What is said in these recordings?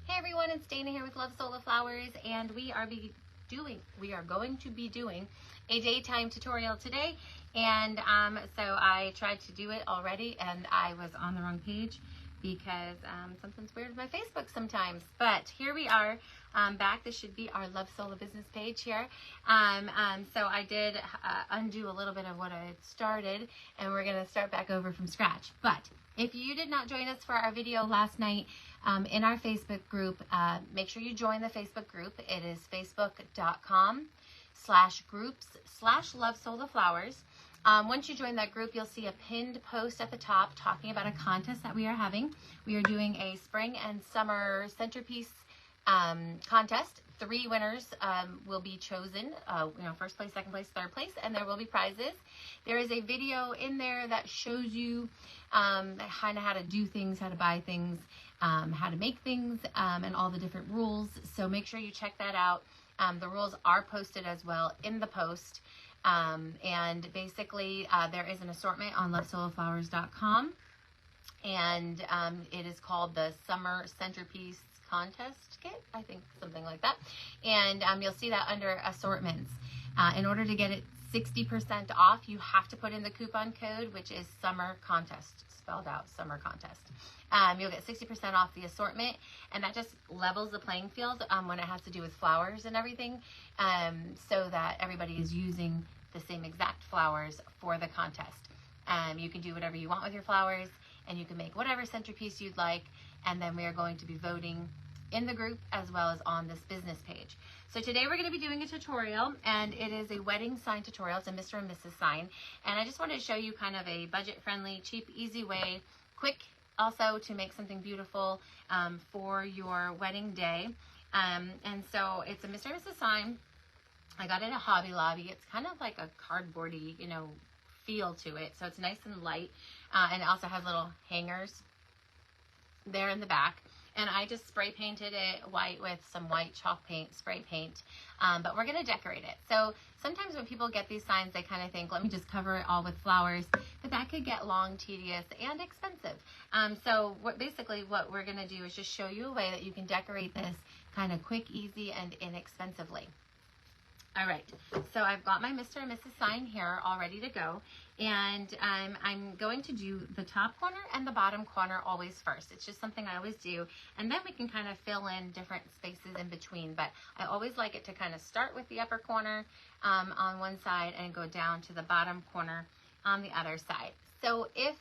Hey everyone, it's Dana here with Love Sola Flowers, and we are going to be doing a daytime tutorial today. And so I tried to do it already, and I was on the wrong page because something's weird with my Facebook sometimes. But here we are back. This should be our Love Sola business page here. So I did undo a little bit of what I had started, and we're going to start back over from scratch. But if you did not join us for our video last night in our Facebook group, make sure you join the Facebook group. It is facebook.com/groups/LoveSolaFlowers. Once you join that group, you'll see a pinned post at the top talking about a contest that we are having. We are doing a spring and summer centerpiece contest. 3 winners will be chosen, first place, second place, third place, and there will be prizes. There is a video in there that shows you kind of how to do things, how to buy things, how to make things, and all the different rules. So make sure you check that out. The rules are posted as well in the post. And basically, there is an assortment on lovesolaflowers.com, and it is called the Summer Centerpiece Contest Kit, I think, something like that. And you'll see that under assortments. In order to get it 60% off, you have to put in the coupon code, which is Summer Contest, spelled out, Summer Contest. You'll get 60% off the assortment, and that just levels the playing field when it has to do with flowers and everything, so that everybody is using the same exact flowers for the contest. You can do whatever you want with your flowers, and you can make whatever centerpiece you'd like, and then we are going to be voting in the group as well as on this business page. So today we're going to be doing a tutorial, and it is a wedding sign tutorial. It's a Mr. and Mrs. sign, and I just wanted to show you kind of a budget-friendly, cheap, easy way, quick also, to make something beautiful for your wedding day. And so it's a Mr. and Mrs. sign. I got it at Hobby Lobby. It's kind of like a cardboardy, feel to it. So it's nice and light, and it also has little hangers there in the back. And I just spray painted it white with some white chalk paint, spray paint, but we're going to decorate it. So sometimes when people get these signs, they kind of think, let me just cover it all with flowers, but that could get long, tedious, and expensive. So basically what we're going to do is just show you a way that you can decorate this kind of quick, easy, and inexpensively. All right, so I've got my Mr. and Mrs. sign here all ready to go, and I'm going to do the top corner and the bottom corner always first. It's just something I always do, and then we can kind of fill in different spaces in between, but I always like it to kind of start with the upper corner on one side and go down to the bottom corner on the other side. So if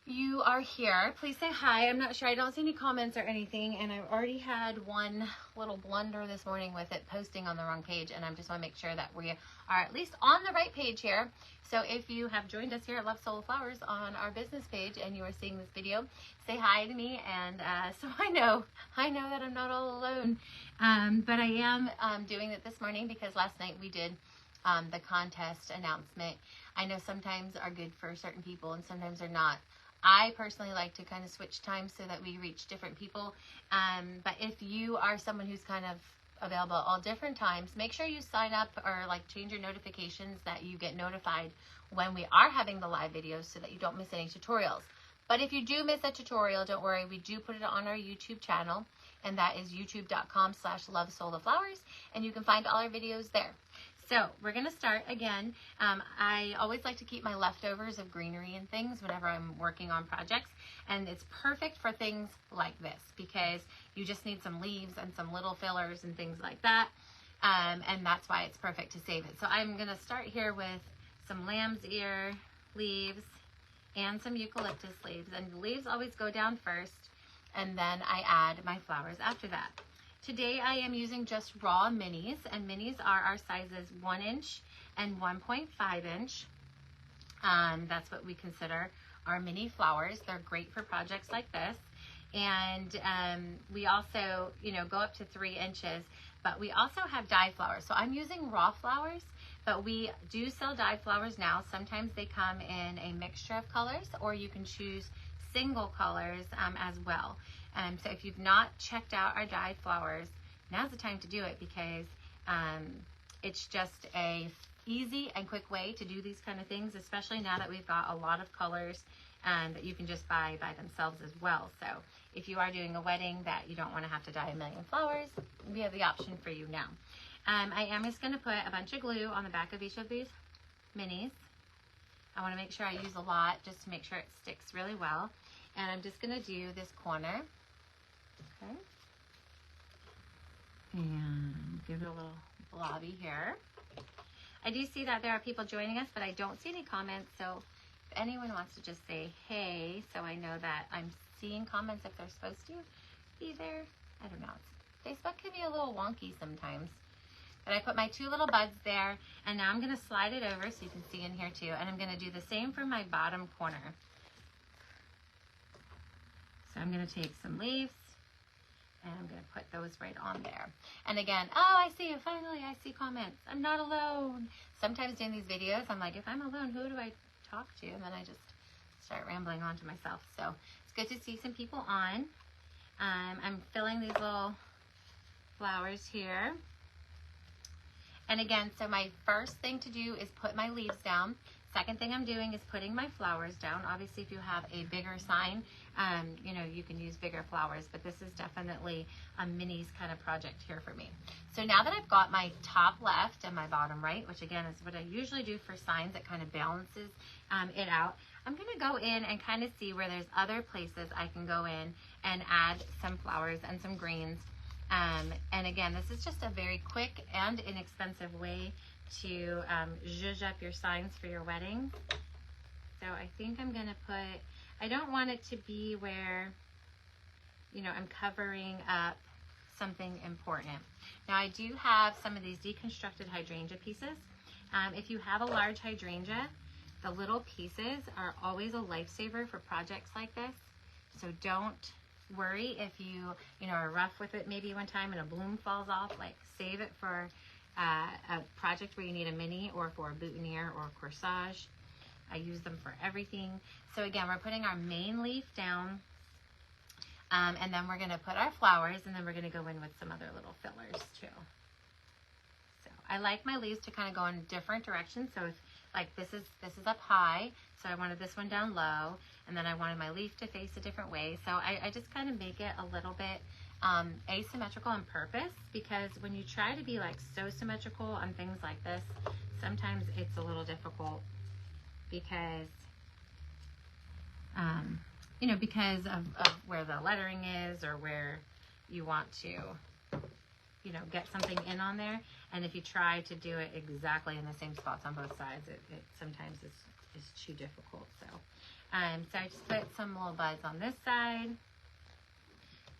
you are here, please say hi. I'm not sure, I don't see any comments or anything, and I've already had one little blunder this morning with it posting on the wrong page, and I just want to make sure that we are at least on the right page here. So if you have joined us here at Love Sola Flowers on our business page and you are seeing this video, say hi to me, and so I know that I'm not all alone. But I am doing it this morning because last night we did the contest announcement. I know sometimes are good for certain people and sometimes are not. I personally like to kind of switch times so that we reach different people. But if you are someone who's kind of available all different times, make sure you sign up or change your notifications that you get notified when we are having the live videos so that you don't miss any tutorials. But if you do miss a tutorial, don't worry, we do put it on our YouTube channel, and that is youtube.com/LoveSolaFlowers, and you can find all our videos there. So we're going to start again. I always like to keep my leftovers of greenery and things whenever I'm working on projects, and it's perfect for things like this because you just need some leaves and some little fillers and things like that, and that's why it's perfect to save it. So I'm going to start here with some lamb's ear leaves and some eucalyptus leaves, and the leaves always go down first, and then I add my flowers after that. Today I am using just raw minis, and minis are our sizes 1 inch and 1.5 inch. That's what we consider our mini flowers. They're great for projects like this. And we also, go up to 3 inches, but we also have dyed flowers. So I'm using raw flowers, but we do sell dyed flowers now. Sometimes they come in a mixture of colors, or you can choose single colors as well. So if you've not checked out our dyed flowers, now's the time to do it because it's just a easy and quick way to do these kind of things, especially now that we've got a lot of colors that you can just buy by themselves as well. So if you are doing a wedding that you don't want to have to dye a million flowers, we have the option for you now. I am just going to put a bunch of glue on the back of each of these minis. I want to make sure I use a lot just to make sure it sticks really well. And I'm just going to do this corner. Okay. And give it a little blobby here. I do see that there are people joining us, but I don't see any comments. So if anyone wants to just say, hey, so I know that I'm seeing comments if they're supposed to be there. I don't know. Facebook can be a little wonky sometimes. But I put my 2 little buds there, and now I'm going to slide it over so you can see in here too. And I'm going to do the same for my bottom corner. So I'm going to take some leaves, and I'm going to put those right on there. And again, oh, I see you. Finally, I see comments. I'm not alone. Sometimes doing these videos, I'm like, if I'm alone, who do I talk to? And then I just start rambling on to myself. So it's good to see some people on. I'm filling these little flowers here. And again, so my first thing to do is put my leaves down. Second thing I'm doing is putting my flowers down. Obviously, if you have a bigger sign, you know, you can use bigger flowers, but this is definitely a minis kind of project here for me. So now that I've got my top left and my bottom right, which again is what I usually do for signs, that kind of balances it out, I'm going to go in and kind of see where there's other places I can go in and add some flowers and some greens. And again, this is just a very quick and inexpensive way to zhuzh up your signs for your wedding. So I think I'm going to put, I don't want it to be where, you know, I'm covering up something important. Now I do have some of these deconstructed hydrangea pieces. If you have a large hydrangea, the little pieces are always a lifesaver for projects like this. So don't worry if you know, are rough with it maybe one time and a bloom falls off. Like, save it for a project where you need a mini, or for a boutonniere or a corsage. I use them for everything. So again, we're putting our main leaf down, and then we're going to put our flowers, and then we're going to go in with some other little fillers too. So I like my leaves to kind of go in different directions. So if, like, this is up high, so I wanted this one down low, and then I wanted my leaf to face a different way. So I just kind of make it a little bit asymmetrical on purpose, because when you try to be like so symmetrical on things like this, sometimes it's a little difficult because you know, because of where the lettering is, or where you want to, you know, get something in on there. And if you try to do it exactly in the same spots on both sides, it sometimes is too difficult. So so I just put some little buds on this side,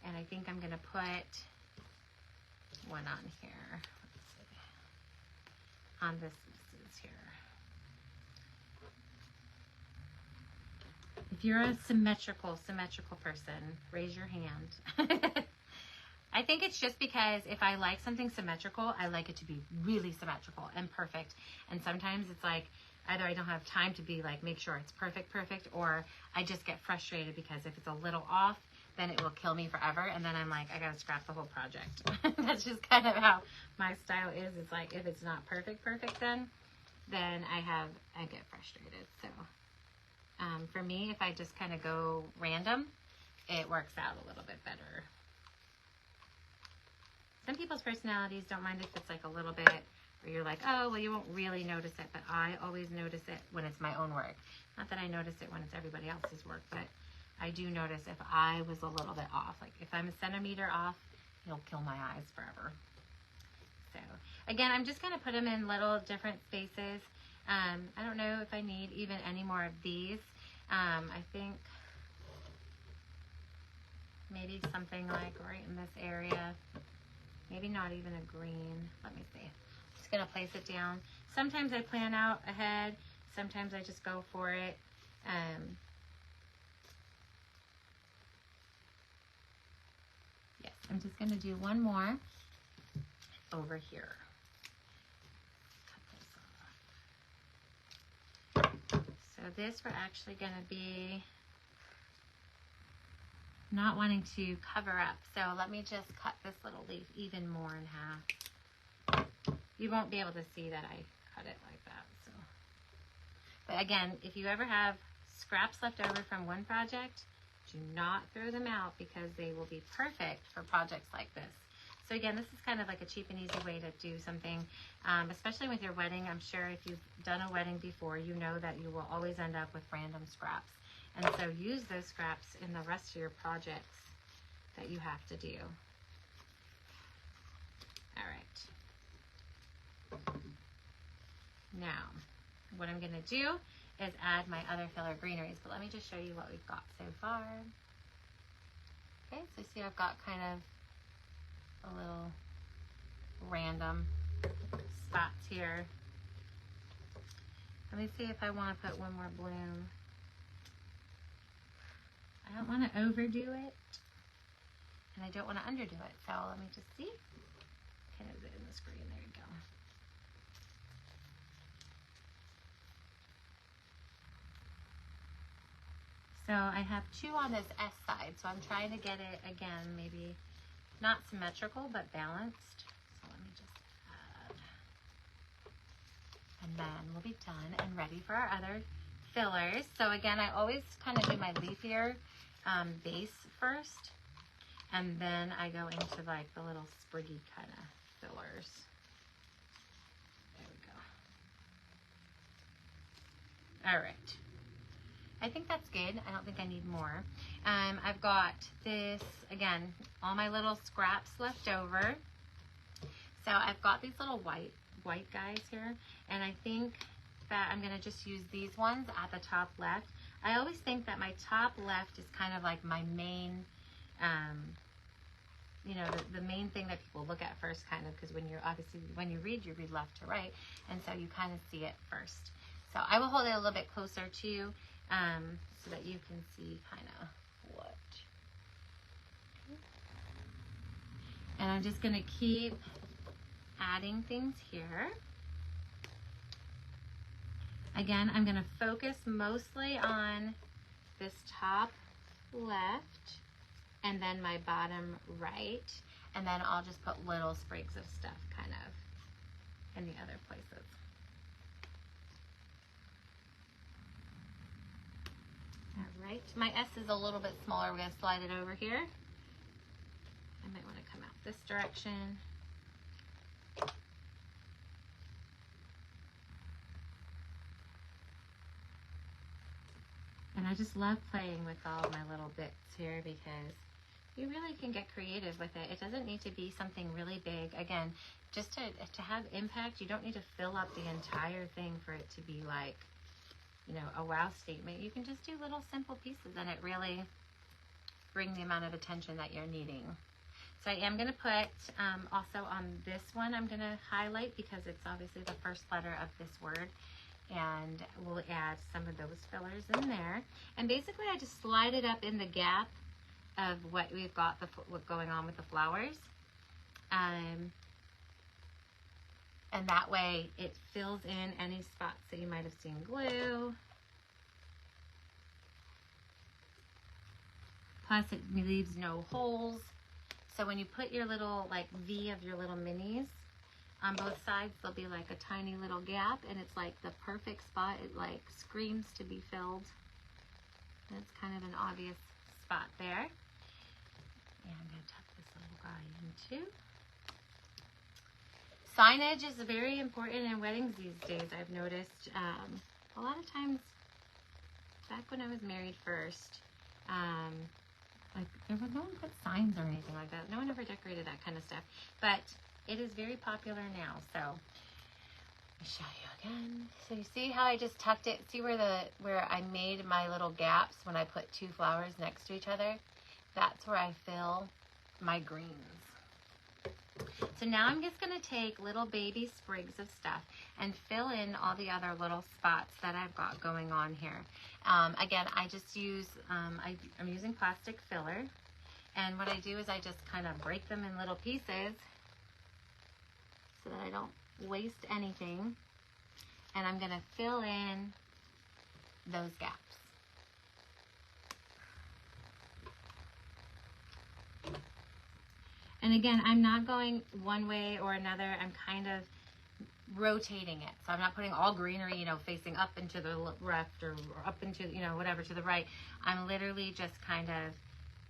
and I think I'm going to put one on here. Let's see. On this is here. If you're a symmetrical person, raise your hand. I think it's just because if I like something symmetrical, I like it to be really symmetrical and perfect. And sometimes it's like, either I don't have time to be like, make sure it's perfect, or I just get frustrated because if it's a little off, then it will kill me forever. And then I'm like, I gotta scrap the whole project. That's just kind of how my style is. It's like, if it's not perfect, then I get frustrated. So for me, if I just kind of go random, it works out a little bit better. Some people's personalities don't mind if it's like a little bit, where you're like, oh, well, you won't really notice it, but I always notice it when it's my own work. Not that I notice it when it's everybody else's work, but I do notice if I was a little bit off. Like, if I'm a centimeter off, it'll kill my eyes forever. So again, I'm just going to put them in little different spaces. I don't know if I need even any more of these. I think maybe something like right in this area. Maybe not even a green. Let me see. I'm just going to place it down. Sometimes I plan out ahead. Sometimes I just go for it. Yes, I'm just going to do one more over here. Cut this off. So this we're actually going to be not wanting to cover up. So let me just cut this little leaf even more in half. You won't be able to see that I cut it like that. So, but again, if you ever have scraps left over from one project, do not throw them out because they will be perfect for projects like this. So again, this is kind of like a cheap and easy way to do something, especially with your wedding. I'm sure if you've done a wedding before, you know that you will always end up with random scraps. And so use those scraps in the rest of your projects that you have to do. All right. Now, what I'm gonna do is add my other filler greeneries, but let me just show you what we've got so far. Okay, so see I've got kind of a little random spots here. Let me see if I want to put one more bloom. I don't want to overdo it, and I don't want to underdo it. So let me just see. Kind of in the screen. There you go. So I have 2 on this S side, so I'm trying to get it again, maybe not symmetrical, but balanced. So let me just add. And then we'll be done and ready for our other fillers. So again, I always kind of do my leafier base first, and then I go into like the little spriggy kind of fillers. There we go. All right. I think that's good. I don't think I need more. I've got this, again, all my little scraps left over. So I've got these little white guys here, and I think that I'm gonna just use these ones at the top left. I always think that my top left is kind of like my main, you know, the main thing that people look at first, kind of, because when you're obviously, when you read left to right, and so you kind of see it first. So I will hold it a little bit closer to you, so that you can see kind of what. And I'm just gonna keep adding things here. Again, I'm gonna focus mostly on this top left and then my bottom right, and then I'll just put little sprigs of stuff kind of in the other places. All right, my S is a little bit smaller. We're gonna slide it over here. I might wanna come out this direction. And I just love playing with all my little bits here because you really can get creative with it. It doesn't need to be something really big. Again, just to have impact, you don't need to fill up the entire thing for it to be like, you know, a wow statement. You can just do little simple pieces and it really bring the amount of attention that you're needing. So I am going to put, also on this one, I'm going to highlight because it's obviously the first letter of this word. And we'll add some of those fillers in there. And basically I just slide it up in the gap of what we've got what's going on with the flowers. And that way it fills in any spots that you might have seen glue. Plus it leaves no holes. So when you put your little like V of your little minis, on both sides, there'll be like a tiny little gap, and it's like the perfect spot. It like screams to be filled. That's kind of an obvious spot there. And I'm going to tuck this little guy in too. Signage is very important in weddings these days, I've noticed. A lot of times, back when I was married first, like no one put signs or anything like that. No one ever decorated that kind of stuff. But it is very popular now, so let me show you again. So you see how I just tucked it? See where I made my little gaps when I put 2 flowers next to each other? That's where I fill my greens. So now I'm just gonna take little baby sprigs of stuff and fill in all the other little spots that I've got going on here. Again, I just use, I'm using plastic filler, and what I do is I just kind of break them in little pieces so that I don't waste anything. And I'm gonna fill in those gaps. And again, I'm not going one way or another. I'm kind of rotating it. So I'm not putting all greenery, you know, facing up into the left or up into, you know, whatever to the right. I'm literally just kind of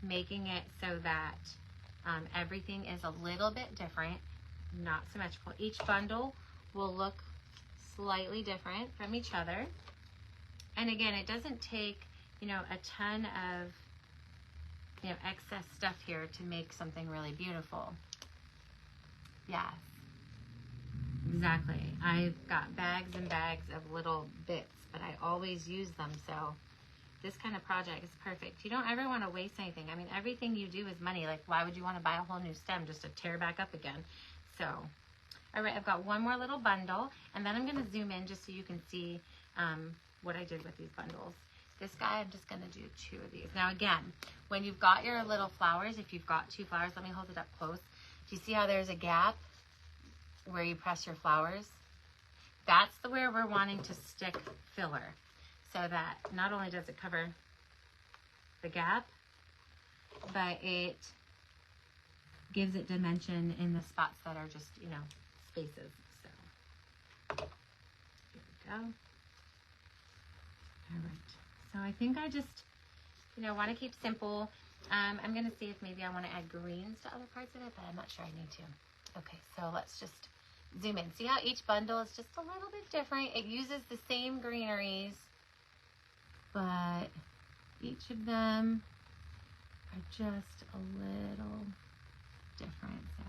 making it so that everything is a little bit different, not symmetrical. Each bundle will look slightly different from each other. And again, it doesn't take, you know, a ton of, you know, excess stuff here to make something really beautiful. Yes, exactly. I've got bags and bags of little bits, but I always use them. So this kind of project is perfect. You don't ever want to waste anything. I mean, everything you do is money. Like, why would you want to buy a whole new stem just to tear back up again? So, all right, I've got one more little bundle, and then I'm going to zoom in just so you can see what I did with these bundles. This guy, I'm just going to do 2 of these. Now, again, when you've got your little flowers, if you've got 2 flowers, let me hold it up close. Do you see how there's a gap where you press your flowers? That's where we're wanting to stick filler, so that not only does it cover the gap, but it gives it dimension in the spots that are just, you know, spaces. So here we go. All right. So I think I just, you know, want to keep simple. I'm going to see if maybe I want to add greens to other parts of it, but I'm not sure I need to. Okay, so let's just zoom in. See how each bundle is just a little bit different? It uses the same greeneries, but each of them are just a little different. So,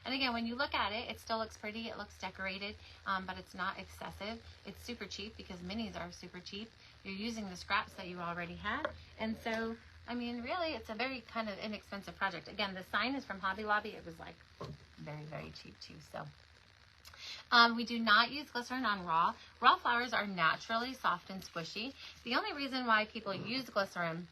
and again, when you look at it, it still looks pretty. It looks decorated, but it's not excessive. It's super cheap because minis are super cheap. You're using the scraps that you already had. And so, I mean, really, it's a very kind of inexpensive project. Again, the sign is from Hobby Lobby. It was like very, very cheap too. So we do not use glycerin on raw. Raw flowers are naturally soft and squishy. The only reason why people use glycerin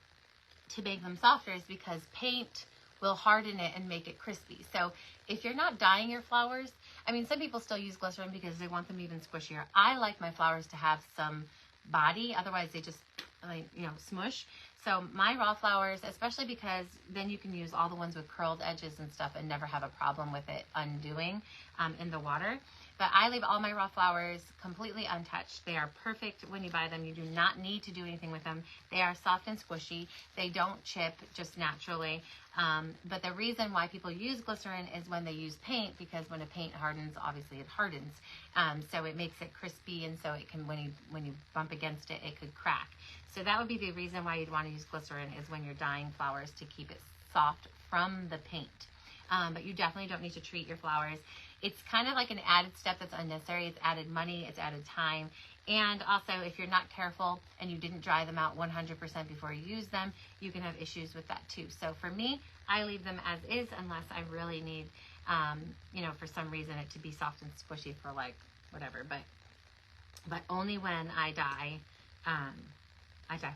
to make them softer is because paint will harden it and make it crispy. So if you're not dyeing your flowers, I mean, some people still use glycerin because they want them even squishier. I like my flowers to have some body, otherwise they just, like, you know, smush. So my raw flowers, especially because then you can use all the ones with curled edges and stuff and never have a problem with it undoing in the water. But I leave all my raw flowers completely untouched. They are perfect when you buy them. You do not need to do anything with them. They are soft and squishy. They don't chip just naturally. But the reason why people use glycerin is when they use paint, because when a paint hardens, obviously it hardens. So it makes it crispy, and so it can, when you bump against it, it could crack. So that would be the reason why you'd want to use glycerin, is when you're dyeing flowers to keep it soft from the paint. But you definitely don't need to treat your flowers. It's kind of like an added step that's unnecessary. It's added money, it's added time. And also, if you're not careful and you didn't dry them out 100% before you use them, you can have issues with that too. So for me, I leave them as is unless I really need, you know, for some reason it to be soft and squishy for like whatever. But only when I dye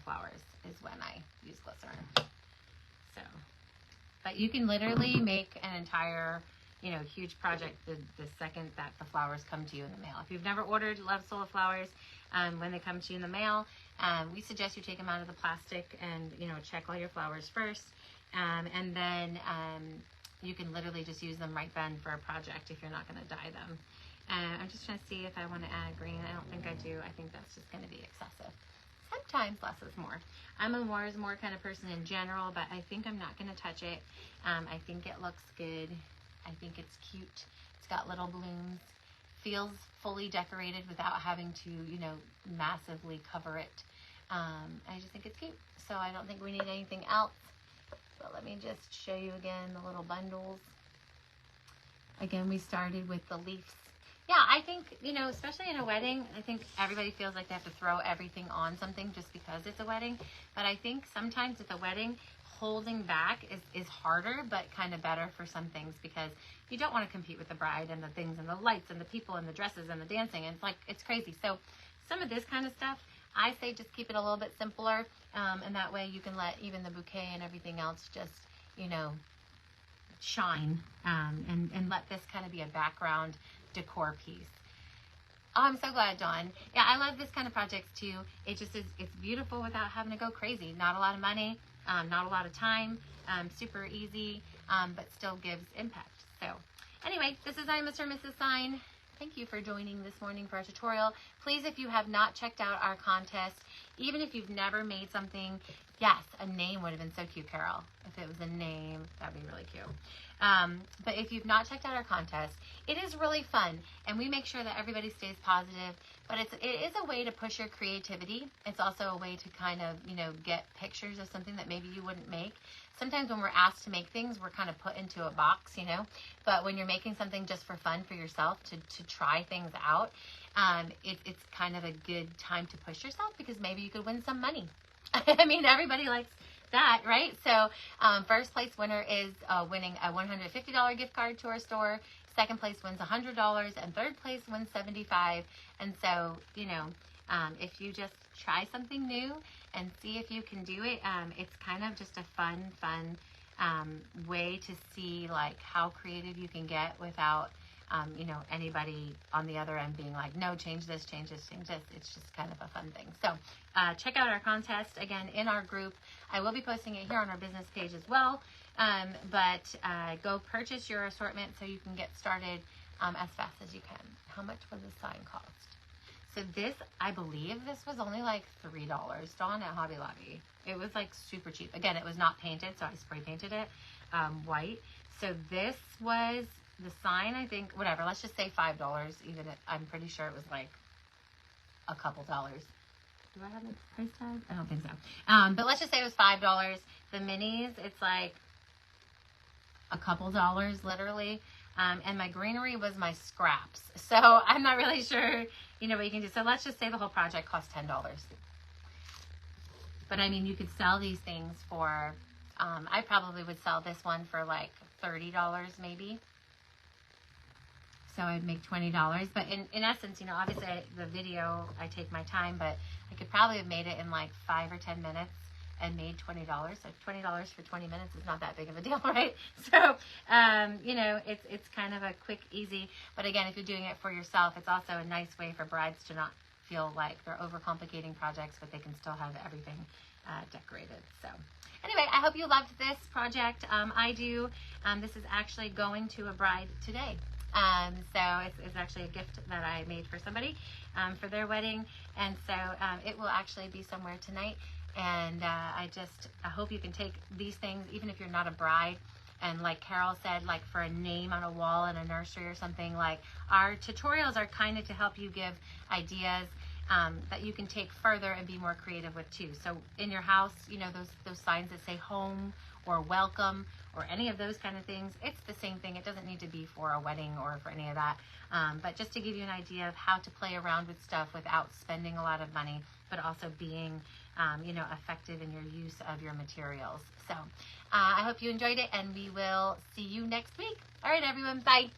flowers is when I use glycerin. So, but you can literally make an entire, you know, huge project the second that the flowers come to you in the mail. If you've never ordered Love Soul flowers, when they come to you in the mail, we suggest you take them out of the plastic and, you know, check all your flowers first. And then you can literally just use them right then for a project if you're not going to dye them. I'm just trying to see if I want to add green. I don't think I do. I think that's just going to be excessive. Sometimes less is more. I'm a more is more kind of person in general, but I think I'm not going to touch it. I think it looks good. I think it's cute. It's got little blooms. Feels fully decorated without having to, you know, massively cover it. I just think it's cute. So I don't think we need anything else. But let me just show you again the little bundles. Again, we started with the leaves. Yeah, I think, you know, especially in a wedding, I think everybody feels like they have to throw everything on something just because it's a wedding. But I think sometimes at the wedding, holding back is harder, but kind of better for some things, because you don't want to compete with the bride and the things and the lights and the people and the dresses and the dancing. And it's like, it's crazy. So some of this kind of stuff, I say just keep it a little bit simpler. And that way you can let even the bouquet and everything else just, you know, shine, and let this kind of be a background decor piece. Oh, I'm so glad, Dawn. Yeah, I love this kind of projects too. It just is, it's beautiful without having to go crazy. Not a lot of money, not a lot of time, super easy, but still gives impact. So anyway, this is I'm Mr. and Mrs. Sign. thank you for joining this morning for our tutorial. Please, if you have not checked out our contest, even if you've never made something, yes, a name would have been so cute, Carol. If it was a name, that'd be really cute. But if you've not checked out our contest, it is really fun, and we make sure that everybody stays positive. But it is a way to push your creativity. It's also a way to kind of, you know, get pictures of something that maybe you wouldn't make. Sometimes when we're asked to make things, we're kind of put into a box, you know. But when you're making something just for fun for yourself, to try things out, it's kind of a good time to push yourself, because maybe you could win some money. I mean, everybody likes that, right? So first place winner is winning a $150 gift card to our store. Second place wins $100, and third place wins $75. And so, you know, if you just try something new and see if you can do it, it's kind of just a fun way to see like how creative you can get without you know, anybody on the other end being like, no, change this, change this, change this. It's just kind of a fun thing. So check out our contest, again, in our group. I will be posting it here on our business page as well. But go purchase your assortment so you can get started as fast as you can. How much was the sign cost? So this, I believe this was only like $3, Dawn, at Hobby Lobby. It was like super cheap. Again, it was not painted, so I spray painted it white. So this was the sign, I think, whatever, let's just say $5. Even I'm pretty sure it was like a couple dollars. Do I have a price tag? I don't think so. But let's just say it was $5. The minis, it's like a couple dollars, literally. And my greenery was my scraps. So I'm not really sure, you know, what you can do. So let's just say the whole project cost $10. But I mean, you could sell these things for, I probably would sell this one for like $30 maybe. So I'd make $20. But in essence, you know, obviously the video, I take my time, but I could probably have made it in like 5 or 10 minutes and made $20. So $20 for 20 minutes is not that big of a deal, right? So, you know, it's kind of a quick, easy. But again, if you're doing it for yourself, it's also a nice way for brides to not feel like they're overcomplicating projects, but they can still have everything decorated. So anyway, I hope you loved this project. I do. This is actually going to a bride today. So it's actually a gift that I made for somebody for their wedding. And so it will actually be somewhere tonight. And I hope you can take these things, even if you're not a bride. And like Carol said, like for a name on a wall in a nursery or something, like our tutorials are kind of to help you give ideas that you can take further and be more creative with too. So in your house, you know, those signs that say home or welcome or any of those kind of things, it's the same thing. It doesn't need to be for a wedding or for any of that. But just to give you an idea of how to play around with stuff without spending a lot of money, but also being, you know, effective in your use of your materials. So I hope you enjoyed it, and we will see you next week. All right, everyone. Bye.